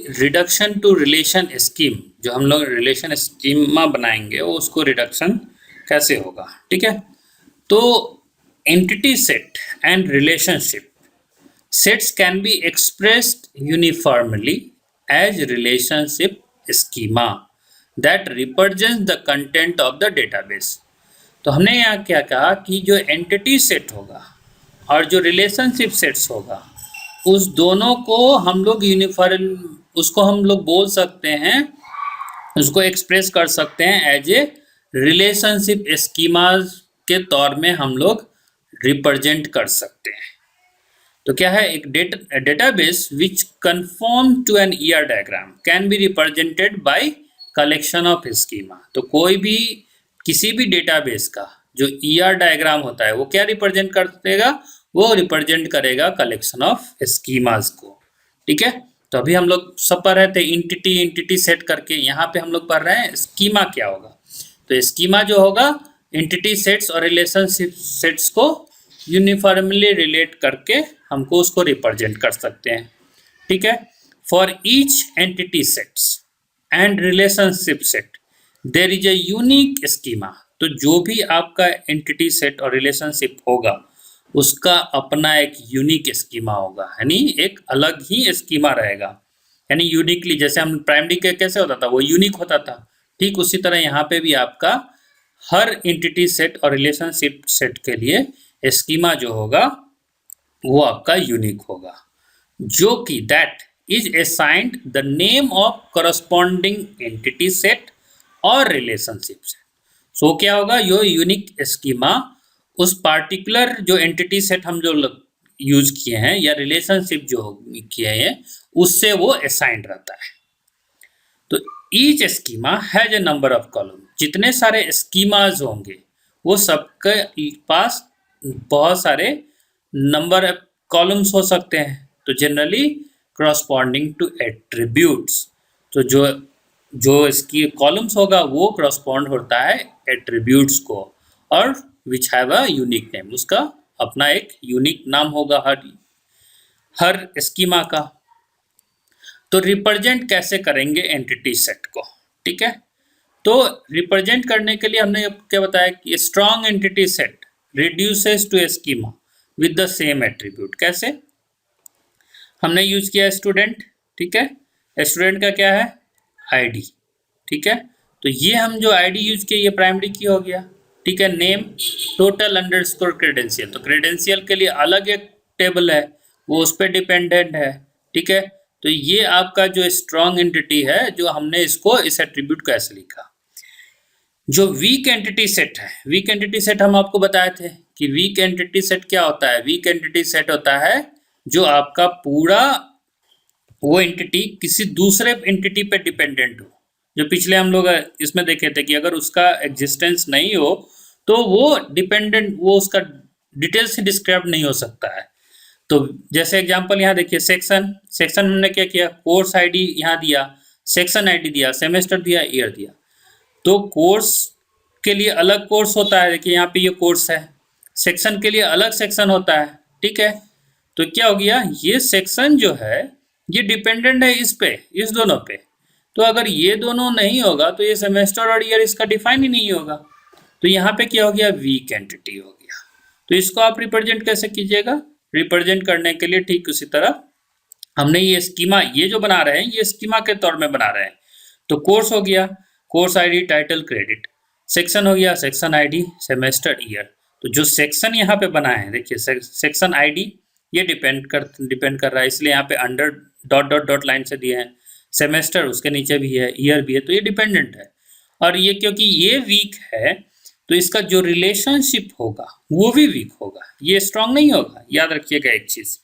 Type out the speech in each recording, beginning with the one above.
Reduction to relation scheme, जो हम लोग रिलेशन स्कीमा बनाएंगे वो उसको रिडक्शन कैसे होगा, ठीक है। तो entity set and relationship sets can be expressed uniformly as relationship schema that represents the content of the database. तो हमने यहाँ क्या कहा कि जो एंटिटी सेट होगा और जो रिलेशनशिप सेट्स होगा उस दोनों को हम लोग यूनिफॉर्म, उसको हम लोग बोल सकते हैं, उसको एक्सप्रेस कर सकते हैं एज ए रिलेशनशिप स्कीमाज के तौर में हम लोग रिप्रेजेंट कर सकते हैं। तो क्या है, एक database which conform to an ER diagram can be represented by collection of schema. तो कोई भी किसी भी डेटाबेस का जो ईआर डायग्राम होता है वो क्या रिप्रेजेंट कर देगा, वो रिप्रेजेंट करेगा कलेक्शन ऑफ स्कीमास को, ठीक है। तो अभी हम लोग सब पढ़ रहे थे एंटिटी सेट करके, यहाँ पे हम लोग पढ़ रहे हैं स्कीमा क्या होगा। तो स्कीमा जो होगा एंटिटी सेट्स और रिलेशनशिप सेट्स को यूनिफॉर्मली रिलेट करके हमको उसको रिप्रेजेंट कर सकते हैं, ठीक है। For each entity sets and relationship set there is a unique schema. तो जो भी आपका एंटिटी सेट और रिलेशनशिप होगा उसका अपना एक यूनिक स्कीमा होगा, यानी एक अलग ही स्कीमा रहेगा, यानी यूनिकली। जैसे हम प्राइमरी के कैसे होता था, वो यूनिक होता था, ठीक उसी तरह यहाँ पे भी आपका हर एंटिटी सेट और रिलेशनशिप सेट के लिए स्कीमा जो होगा वो आपका यूनिक होगा, जो कि that is assigned the name of corresponding entity set और रिलेशनशिप सेट। सो क्या होगा, यो यूनिक स्कीमा उस पार्टिकुलर जो एंटिटी सेट हम जो यूज किए हैं या रिलेशनशिप जो किए हैं उससे वो असाइंड रहता है। तो each schema has a number of column, जितने सारे स्कीमाज होंगे वो सबके पास बहुत सारे नंबर ऑफ कॉलम्स हो सकते हैं। तो जनरली करस्पॉन्डिंग टू एट्रीब्यूट्स, तो जो इसकी कॉलम्स होगा वो करस्पॉन्ड होता है एट्रीब्यूट्स को, और which have a unique name, उसका अपना एक यूनिक नाम होगा हर स्कीमा का। तो रिप्रेजेंट कैसे करेंगे एंटिटी सेट को, ठीक है। तो रिप्रेजेंट करने के लिए हमने क्या बताया कि strong entity set reduces to schema with the same attribute. कैसे हमने यूज किया स्टूडेंट, ठीक है। स्टूडेंट का क्या है, आईडी, ठीक है। तो ये हम जो आईडी यूज किया ये प्राइमरी की हो गया, ठीक है। नेम टोटल अंडरस्कोर क्रेडेंशियल, तो क्रेडेंशियल के लिए अलग एक टेबल है वो उस पर डिपेंडेंट है, ठीक है। तो ये आपका जो स्ट्रॉन्ग एंटिटी है, जो हमने इसको इस एट्रीब्यूट को ऐसे लिखा। जो वीक एंटिटी सेट है, वीक एंटिटी सेट हम आपको बताए थे कि वीक एंटिटी सेट क्या होता है। वीक एंटिटी सेट होता है जो आपका पूरा वो एंटिटी किसी दूसरे एंटिटी पे डिपेंडेंट हो। जो पिछले हम लोग इसमें देखे थे कि अगर उसका एग्जिस्टेंस नहीं हो तो वो डिपेंडेंट, वो उसका डिटेल से डिस्क्राइब नहीं हो सकता है। तो जैसे एग्जांपल यहाँ देखिए, सेक्शन हमने क्या किया, कोर्स आईडी यहाँ दिया, सेक्शन आईडी दिया, सेमेस्टर दिया, ईयर दिया। तो कोर्स के लिए अलग कोर्स होता है, देखिए यहाँ पे ये कोर्स है। सेक्शन के लिए अलग सेक्शन होता है, ठीक है। तो क्या हो गया, ये सेक्शन जो है ये डिपेंडेंट है इस पे, इस दोनों पे। तो अगर ये दोनों नहीं होगा तो ये सेमेस्टर और ईयर इसका डिफाइन ही नहीं होगा। तो यहाँ पे क्या हो गया, वीक एंटिटी हो गया। तो इसको आप रिप्रेजेंट कैसे कीजिएगा, रिप्रेजेंट करने के लिए ठीक उसी तरह हमने ये स्कीमा, ये जो बना रहे हैं ये स्कीमा के तौर में बना रहे हैं। तो कोर्स हो गया, course ID title credit, section हो गया, सेक्शन आईडी सेमेस्टर ईयर। तो जो सेक्शन यहाँ पे बना है देखिए, सेक्शन आईडी ये डिपेंड कर रहा है, इसलिए यहाँ पे under dot dot dot line से दिए हैं। सेमेस्टर उसके नीचे भी है, ईयर भी है, तो ये डिपेंडेंट है। और ये क्योंकि ये वीक है तो इसका जो रिलेशनशिप होगा वो भी वीक होगा, ये स्ट्रांग नहीं होगा। याद रखिएगा एक चीज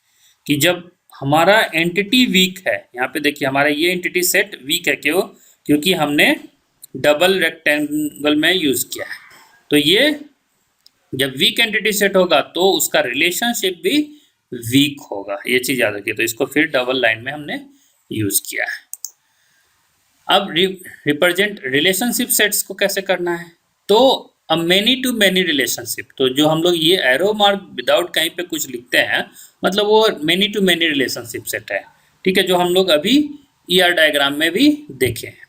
कि जब हमारा एंटिटी वीक है, यहाँ पे देखिए हमारा ये एंटिटी सेट वीक है, क्यों, क्योंकि हमने डबल रेक्टेंगल में यूज किया है। तो ये जब वीक एंटिटी सेट होगा तो उसका रिलेशनशिप भी वीक होगा, ये चीज याद रखिए। तो इसको फिर डबल लाइन में हमने यूज किया है। अब रिप्रेजेंट रिलेशनशिप सेट्स को कैसे करना है, तो अब मेनी टू मेनी रिलेशनशिप, तो जो हम लोग ये एरो मार्क विदाउट कहीं पे कुछ लिखते हैं मतलब वो many to many relationship set है, ठीक है, जो हम लोग अभी ER डायग्राम में भी देखे हैं।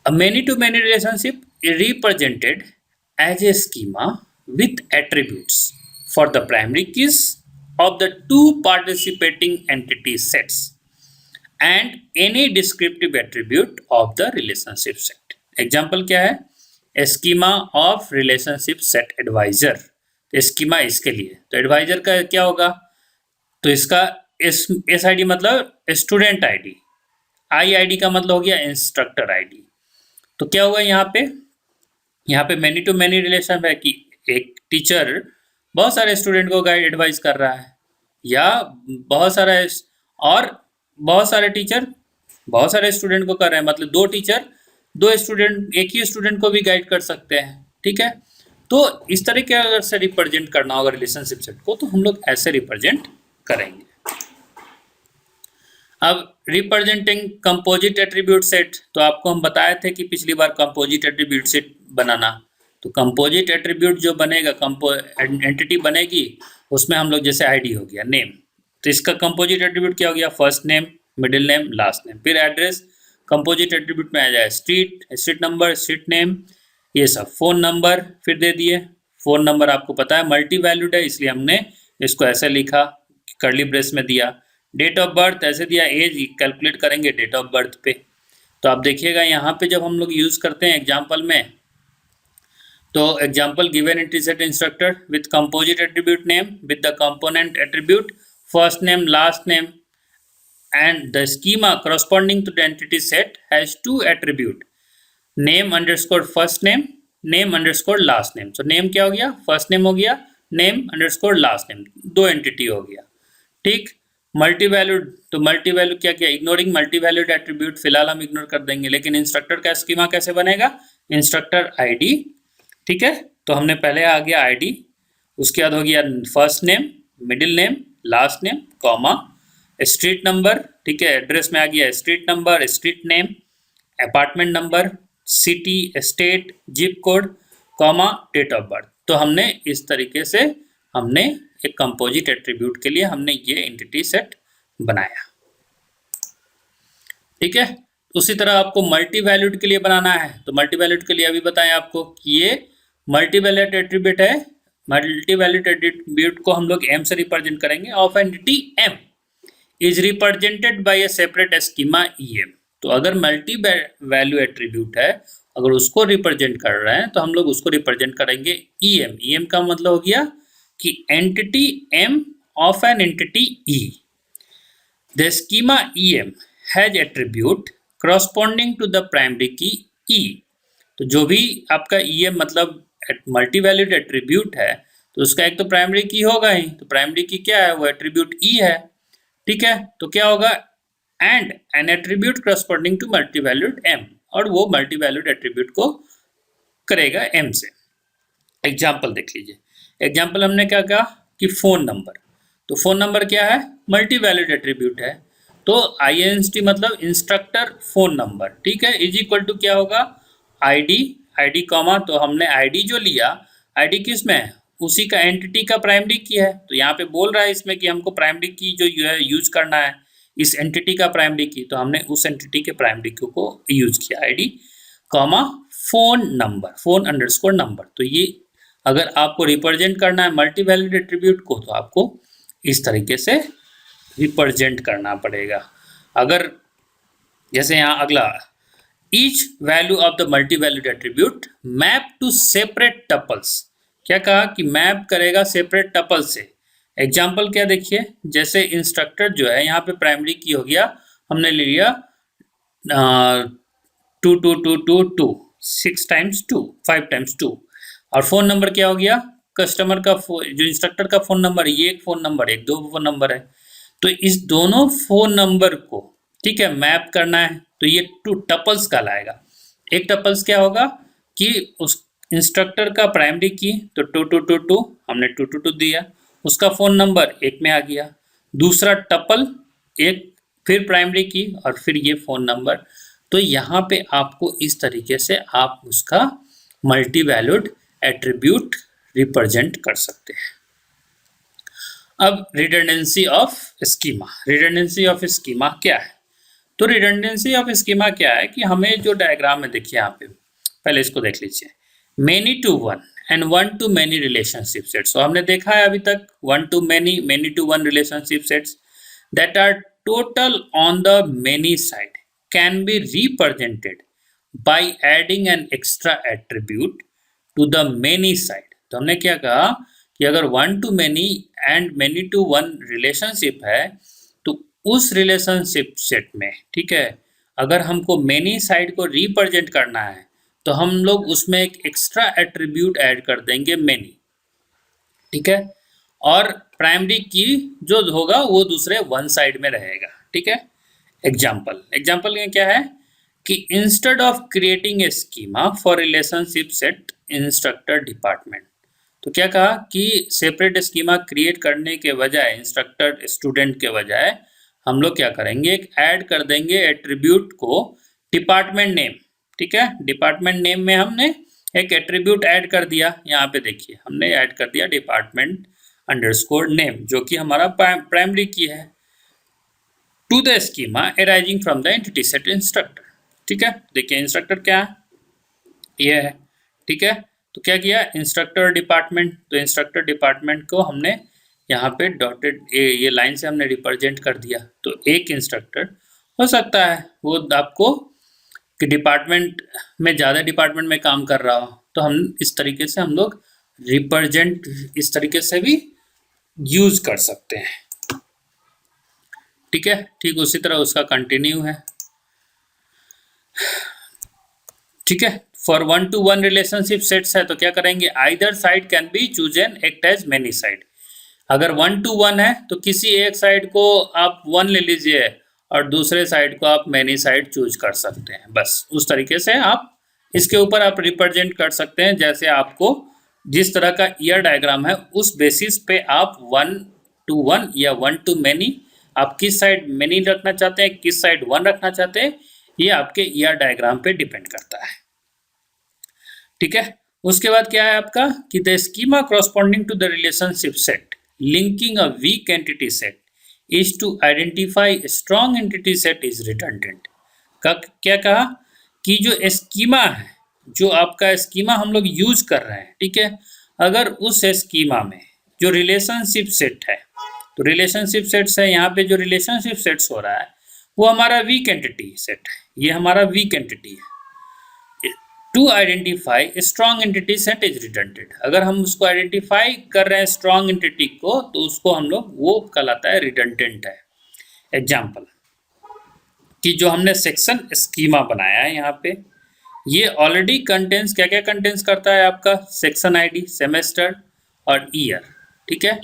A many-to-many relationship is represented as a schema with attributes for the primary keys of the two participating entity sets and any descriptive attribute of the relationship set. Example क्या है? Schema of relationship set advisor. Schema इसके लिए, तो advisor का क्या होगा? तो इसका एस आई डी मतलब student ID, I I D का मतलब हो गया इंस्ट्रक्टर आईडी। तो क्या हुआ यहाँ पे मैनी टू मैनी रिलेशन है कि एक टीचर बहुत सारे स्टूडेंट को गाइड एडवाइस कर रहा है, या बहुत सारे टीचर बहुत सारे स्टूडेंट को कर रहे हैं, मतलब दो टीचर दो स्टूडेंट एक ही स्टूडेंट को भी गाइड कर सकते हैं। ठीक है, तो इस तरीके अगर से रिप्रेजेंट करना होगा रिलेशनशिप सेट को तो हम लोग ऐसे रिप्रेजेंट करेंगे। अब रिप्रेजेंटिंग कंपोजिट एट्रीब्यूट सेट, तो आपको हम बताए थे कि पिछली बार कंपोजिट एट्रीब्यूट सेट बनाना। तो कंपोजिट एट्रीब्यूट जो बनेगा, एंटिटी बनेगी, उसमें हम लोग जैसे आईडी हो गया, नेम, तो इसका कंपोजिट एट्रीब्यूट क्या हो गया? First name, middle name, last name. फिर एड्रेस कंपोजिट एट्रीब्यूट में आ जाए स्ट्रीट नंबर, स्ट्रीट नेम, ये सब। फोन नंबर फिर दे दिए, फोन नंबर आपको पता है मल्टी वैल्यूड है, इसलिए हमने इसको ऐसे लिखा, कर्ली ब्रेस में दिया। डेट ऑफ बर्थ ऐसे दिया, एज कैलकुलेट करेंगे डेट ऑफ बर्थ पे। तो आप देखिएगा यहाँ पे जब हम लोग यूज़ करते हैं एग्जाम्पल में, तो example given entry set instructor with composite attribute name with the component attribute first name last name and the schema corresponding to the entity set has two attribute, name underscore first name, name underscore last name। so name क्या हो गया? first name हो गया, name underscore last name, दो entity हो गया। ठीक, multi valued, तो मल्टी वैल्यू क्या क्या? इग्नोरिंग मल्टी वैल्यूड एट्रीब्यूट फिलहाल हम इग्नोर कर देंगे, लेकिन इंस्ट्रक्टर का स्कीमा कैसे बनेगा? Instructor ID. ठीक है, तो हमने पहले आ गया आईडी, उसके बाद हो गया first name, middle name, last name, comma, street number. ठीक है, एड्रेस में आ गया street number, street name, apartment number, city, state, zip code, comma, date of birth. तो हमने इस तरीके से हमने एक कंपोजिट एट्रीब्यूट के लिए हमने ये एंटिटी सेट बनाया। ठीक है, उसी तरह आपको मल्टी वैल्यूड के लिए बनाना है, तो मल्टी वैल्यूड के लिए अभी बताएं आपको कि ये मल्टी वैल्यूड एट्रीब्यूट है। मल्टी वैल्यूड एट्रीब्यूट को हम लोग एम से रिप्रेजेंट करेंगे। Of entity M is represented by a separate schema EM। तो अगर मल्टी वैल्यू एट्रीब्यूट है, अगर उसको रिप्रेजेंट कर रहे हैं तो हम लोग उसको रिप्रेजेंट करेंगे EM। EM का मतलब हो गया कि entity M of an entity E। The schema EM has attribute corresponding to the primary key E। तो जो भी आपका EM मतलब मल्टी वैल्यूड एट्रीब्यूट है, तो उसका एक तो प्राइमरी की होगा ही, तो प्राइमरी की क्या है? वो एट्रीब्यूट E है। ठीक है, तो क्या होगा? And an attribute corresponding to multi valued M, और वो मल्टी वैल्यूड एट्रीब्यूट को करेगा M से। एग्जाम्पल देख लीजिए, एग्जाम्पल हमने क्या कहा कि फोन नंबर, तो फोन नंबर क्या है? मल्टी वैल्यूड एट्रीब्यूट है, तो INST मतलब इंस्ट्रक्टर फोन नंबर। ठीक है, इज इक्वल टू क्या होगा? ID कॉमा, तो हमने ID जो लिया, ID किस में है? उसी का एंटिटी का प्राइमरी की है। तो यहाँ पे बोल रहा है इसमें कि हमको प्राइमरी की जो है यूज करना है, इस एंटिटी का प्राइमरी की, तो हमने उस एंटिटी के प्राइमरी की को यूज किया, ID comma phone number, phone underscore number. तो ये अगर आपको रिप्रेजेंट करना है मल्टी वैल्यूड एट्रीब्यूट को, तो आपको इस तरीके से रिप्रेजेंट करना पड़ेगा। अगर जैसे यहाँ अगला, each value of the multi valued attribute map to separate tuples. क्या कहा कि मैप करेगा सेपरेट टपल से। एग्जाम्पल क्या देखिए, जैसे इंस्ट्रक्टर जो है यहाँ पे प्राइमरी की हो गया, हमने ले लिया 2222 6 times 2 5 times 2, और फोन नंबर क्या हो गया? कस्टमर का जो इंस्ट्रक्टर का फोन नंबर, ये एक फोन नंबर, एक दो फोन नंबर है, तो इस दोनों फोन नंबर को, ठीक है, मैप करना है, तो ये 2 टपल्स कहलाएगा। एक टपल्स क्या होगा कि उस इंस्ट्रक्टर का प्राइमरी की, तो 2222 हमने 222 दिया, उसका फोन नंबर एक में आ गया, दूसरा टपल एक, फिर प्राइमरी की, और फिर ये फोन नंबर। तो यहाँ पे आपको इस तरीके से आप उसका मल्टी वैल्यूड एट्रीब्यूट रिप्रेजेंट कर सकते हैं। अब redundancy of schema, redundancy of schema क्या है? तो रिडंडेंसी ऑफ स्कीमा क्या है कि हमें जो डायग्राम में देखिए यहाँ पे, पहले इसको देख लीजिए, many to one and one to many relationship sets. तो हमने देखा है अभी तक one to many, many to one relationship sets that are total on the many side can be represented by adding an extra attribute to the many side। तो हमने क्या कहा कि अगर one to many and many to one relationship है तो उस relationship set में, ठीक है, अगर हमको मेनी साइड को रिप्रेजेंट करना है तो हम लोग उसमें एक एक्स्ट्रा एट्रीब्यूट ऐड कर देंगे मेनी, ठीक है, और प्राइमरी की जो होगा वो दूसरे वन साइड में रहेगा, ठीक है। एग्जाम्पल में क्या है कि instead of creating a schema for relationship set instructor department, तो क्या कहा कि सेपरेट स्कीमा क्रिएट करने के बजाय, इंस्ट्रक्टर स्टूडेंट के बजाय हम लोग क्या करेंगे, एक ऐड कर देंगे एट्रीब्यूट को डिपार्टमेंट नेम, ठीक है। डिपार्टमेंट नेम में हमने एक एट्रीब्यूट ऐड कर दिया, यहाँ पे देखिए हमने ऐड कर दिया डिपार्टमेंट अंडरस्कोर नेम, जो कि हमारा प्राइमरी की है, to the schema arising from the entity set instructor, ठीक है। देखिए इंस्ट्रक्टर क्या है, ये है, ठीक है। तो क्या किया, इंस्ट्रक्टर डिपार्टमेंट, तो इंस्ट्रक्टर डिपार्टमेंट को हमने यहाँ पे डॉटेड ये लाइन से हमने रिप्रेजेंट कर दिया। तो एक इंस्ट्रक्टर हो सकता है वो आपको कि डिपार्टमेंट में ज़्यादा डिपार्टमेंट में काम कर रहा हो, तो हम इस तरीके से हम लोग रिप्रेजेंट इस तरीके से भी यूज कर सकते हैं, ठीक है। ठीक उसी तरह उसका कंटिन्यू है, ठीक है। For one to one relationship sets है तो क्या करेंगे, either side can be choose an act as many side. अगर वन टू वन है तो किसी एक साइड को आप वन ले लीजिए और दूसरे साइड को आप मेनी साइड चूज कर सकते हैं, बस उस तरीके से आप इसके ऊपर आप रिप्रेजेंट कर सकते हैं। जैसे आपको जिस तरह का ईयर डायग्राम है उस बेसिस पे आप वन टू वन या वन टू मेनी, आप किस साइड मेनी रखना चाहते हैं, किस साइड वन रखना चाहते हैं, ये आपके ईयर डायग्राम पे डिपेंड करता है, ठीक है। उसके बाद क्या है आपका कि the schema corresponding to the relationship set linking a weak entity set is to identify strong entity set is redundant. क्या कहा कि जो स्कीमा है, जो आपका स्कीमा हम लोग यूज कर रहे हैं, ठीक है, अगर उस स्कीमा में जो रिलेशनशिप सेट है, तो रिलेशनशिप सेट्स है, यहाँ पे जो रिलेशनशिप सेट्स हो रहा है वो हमारा वीक एंटिटी सेट है, ये हमारा वीक एंटिटी है। To identify strong entity set is redundant, अगर हम उसको आइडेंटिफाई कर रहे हैं स्ट्रॉन्ग एंटिटी को तो उसको हम लोग वो कहलाता है रिडंडेंट है। एग्जाम्पल कि जो हमने सेक्शन स्कीमा बनाया है यहाँ पे, ये ऑलरेडी कंटेंट्स क्या क्या कंटेंट्स करता है आपका, सेक्शन आईडी, सेमेस्टर और ईयर, ठीक है।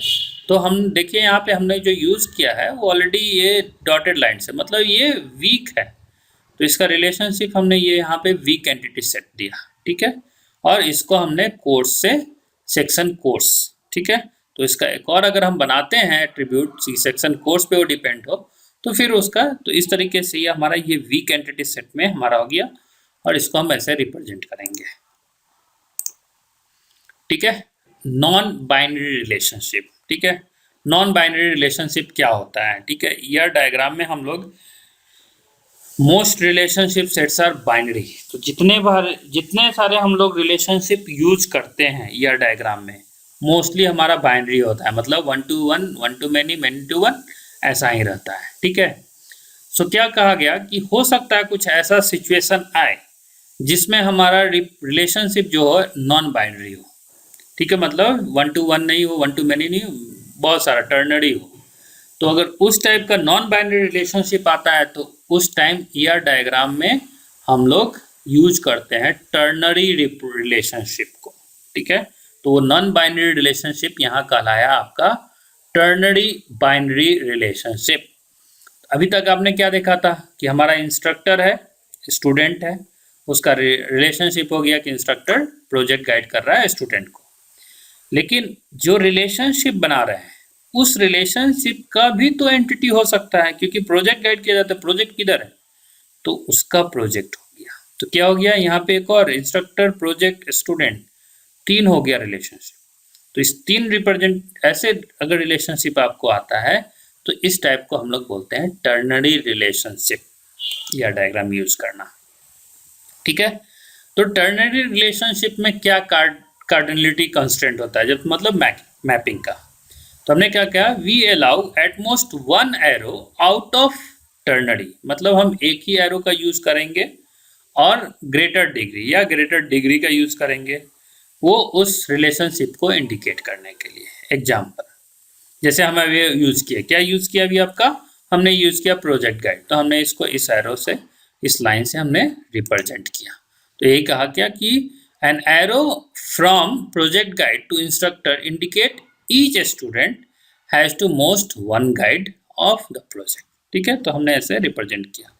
तो हम देखिए यहाँ पे हमने जो यूज़ किया है वो ऑलरेडी ये डॉटेड लाइन से, मतलब ये वीक है, तो इसका रिलेशनशिप हमने ये यहाँ पे वीक एंटिटी सेट दिया, ठीक है। और इसको हमने कोर्स से सेक्शन कोर्स, ठीक है। तो इसका एक और अगर हम बनाते हैं एट्रीब्यूट सेक्शन कोर्स पे वो डिपेंड हो तो फिर उसका, तो इस तरीके से ये हमारा ये वीक एंटिटी सेट में हमारा हो गया और इसको हम ऐसे रिप्रेजेंट करेंगे, ठीक है। नॉन बाइनरी रिलेशनशिप, ठीक है। नॉन बाइनरी रिलेशनशिप क्या होता है, ठीक है। ईयर डायग्राम में हम लोग most relationship sets are binary, तो जितने सारे हम लोग रिलेशनशिप यूज करते हैं ईयर डायग्राम में मोस्टली हमारा बाइनरी होता है, मतलब one to one, one to many, many to one, ऐसा ही रहता है, ठीक है। सो क्या कहा गया कि हो सकता है कुछ ऐसा सिचुएशन आए जिसमें हमारा रिलेशनशिप जो हो नॉन बाइनरी हो, ठीक है, मतलब वन टू वन नहीं हो, वन टू मैनी नहीं हो, बहुत सारा टर्नरी हो। तो अगर उस टाइप का नॉन बाइनरी रिलेशनशिप आता है तो उस टाइम ईयर डायग्राम में हम लोग यूज करते हैं टर्नरी रिलेशनशिप को, ठीक है। तो वो नॉन बाइनरी रिलेशनशिप यहाँ कहलाया आपका टर्नरी बाइनरी रिलेशनशिप। अभी तक आपने क्या देखा था कि हमारा इंस्ट्रक्टर है, स्टूडेंट है, उसका रिलेशनशिप हो गया कि इंस्ट्रक्टर प्रोजेक्ट गाइड कर रहा है स्टूडेंट को, लेकिन जो रिलेशनशिप बना रहे हैं उस रिलेशनशिप का भी तो एंटिटी हो सकता है, क्योंकि प्रोजेक्ट गाइड किया जाता है, प्रोजेक्ट किधर है, तो उसका प्रोजेक्ट हो गया। तो क्या हो गया यहाँ पे एक और इंस्ट्रक्टर, प्रोजेक्ट, स्टूडेंट, तीन हो गया रिलेशनशिप। तो इस तीन रिप्रेजेंट ऐसे अगर रिलेशनशिप आपको आता है तो इस टाइप को हम लोग बोलते हैं टर्नरी रिलेशनशिप, या डायग्राम यूज करना। ठीक है, तो टर्नरी रिलेशनशिप में क्या कार्डिनलिटी कंस्ट्रेंट होता है, जब मतलब मैपिंग का। तो हमने क्या किया, we allow at most one arrow out of ternary, मतलब हम एक ही एरो का यूज करेंगे और ग्रेटर डिग्री या ग्रेटर डिग्री का यूज करेंगे, वो उस रिलेशनशिप को इंडिकेट करने के लिए। एग्जाम्पल जैसे हम अभी यूज किया, क्या यूज किया अभी आपका, हमने यूज किया प्रोजेक्ट गाइड, तो हमने इसको इस एरो से, इस लाइन से हमने रिप्रेजेंट किया। तो यही कहा क्या कि an arrow from project guide to instructor indicate each student has to most one guide of the project. ठीक है, तो हमने ऐसे रिप्रेजेंट किया।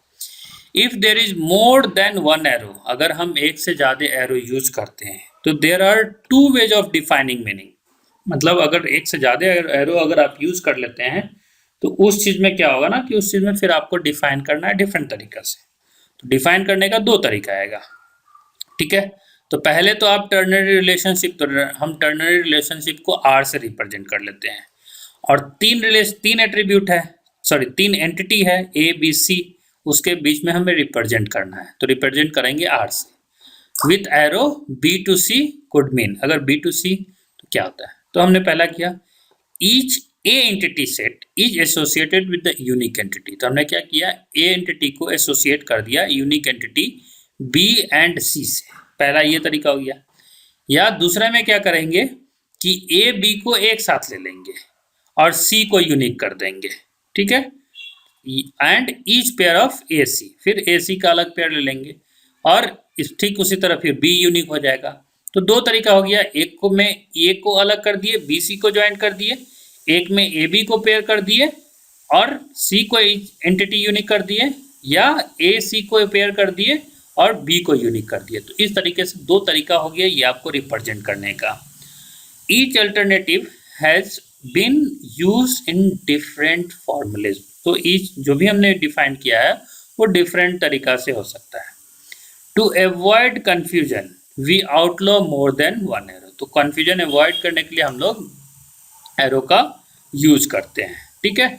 If there is more than one arrow, अगर हम एक से ज्यादा एरो यूज करते हैं तो there are two ways of defining meaning, मतलब अगर एक से ज्यादा एरो अगर आप यूज कर लेते हैं तो उस चीज में क्या होगा ना कि उस चीज में फिर आपको डिफाइन करना है डिफरेंट तरीका से। तो डिफाइन करने का दो तरीका आएगा। ठीक है, तो पहले तो आप टर्नरी रिलेशनशिप, तो हम टर्नरी रिलेशनशिप को आर से रिप्रेजेंट कर लेते हैं, और तीन एट्रीब्यूट है, सॉरी तीन एंटिटी है ए बी सी, उसके बीच में हमें रिप्रेजेंट करना है, तो रिप्रेजेंट करेंगे आर से with arrow B to C could mean. अगर बी टू सी तो क्या होता है, तो हमने पहला किया each a entity set is associated with the unique entity, तो हमने क्या किया, ए एंटिटी को एसोसिएट कर दिया यूनिक एंटिटी बी एंड सी से, पहला ये तरीका हो गया। या दूसरा में क्या करेंगे कि ए बी को एक साथ ले लेंगे और सी को यूनिक कर देंगे। ठीक है, एंड ईच पेयर ऑफ ए सी, फिर ए सी का अलग पेयर ले लेंगे और ठीक उसी तरह फिर बी यूनिक हो जाएगा। तो दो तरीका हो गया, एक को में ए को अलग कर दिए, बी सी को ज्वाइन कर दिए, एक में ए बी को पेयर कर दिए और सी को एंटिटी यूनिक कर दिए, या ए सी को पेयर कर दिए और बी को यूनिक कर दिए। तो इस तरीके से दो तरीका हो गया ये आपको रिप्रेजेंट करने का। Each alternative has been used in different formulas, तो ईच जो भी हमने डिफाइन किया है वो डिफरेंट तरीका से हो सकता है। To avoid confusion we outlaw more than one arrow, तो कंफ्यूजन अवॉइड करने के लिए हम लोग एरो का यूज करते हैं। ठीक है,